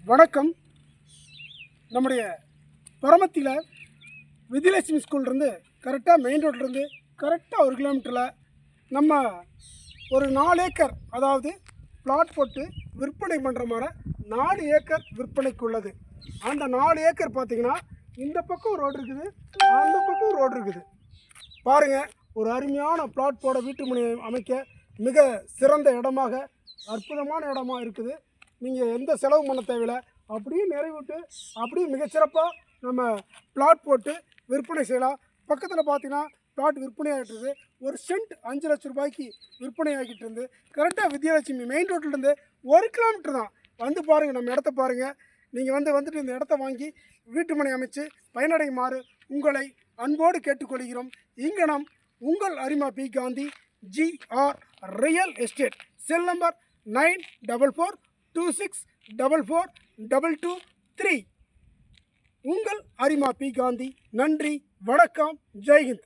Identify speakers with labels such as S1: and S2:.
S1: வணக்கம். நம்முடைய பரமத்தியில் விஜயலட்சுமி ஸ்கூல்லேருந்து கரெக்டாக மெயின் ரோட்லேருந்து கரெக்டாக 1 கிலோமீட்டரில் நம்ம ஒரு 4 ஏக்கர் அதாவது பிளாட் போட்டு விற்பனை பண்ணுற மாதிரி 4 ஏக்கர் விற்பனைக்கு உள்ளது. அந்த 4 ஏக்கர் பார்த்திங்கன்னா இந்த பக்கம் ரோடு இருக்குது, அந்த பக்கம் ரோடு இருக்குது. பாருங்கள், ஒரு அருமையான பிளாட் போட வீட்டு மனை அமைக்க மிக சிறந்த இடமாக அற்புதமான இடமா இருக்குது. நீங்கள் எந்த செலவு பண்ண தேவையில்லை, அப்படியே நிறைவிட்டு அப்படியே மிகச்சிறப்பாக நம்ம பிளாட் போட்டு விற்பனை செய்யலாம். பக்கத்தில் பார்த்தீங்கன்னா பிளாட் விற்பனை ஆகிட்டு இருக்குது. ஒரு சென்ட் 5 லட்ச ரூபாய்க்கு விற்பனை ஆகிட்டு இருந்து கரெக்டாக விஜயலட்சுமி மெயின் ரோட்லேருந்து 1 கிலோமீட்டர் தான். வந்து பாருங்கள், நம்ம இடத்த பாருங்கள். நீங்கள் வந்துட்டு இந்த இடத்த வாங்கி வீட்டு மனை அமைச்சு பயனடையுமாறு உங்களை அன்போடு கேட்டுக்கொள்கிறோம். இங்கனம் உங்கள் அரிமா P. Gandhi, GR real estate. Cell number 9442644223. உங்கள் அரிமா பி. காந்தி. நன்றி, வணக்கம், ஜெய்ஹிந்த்.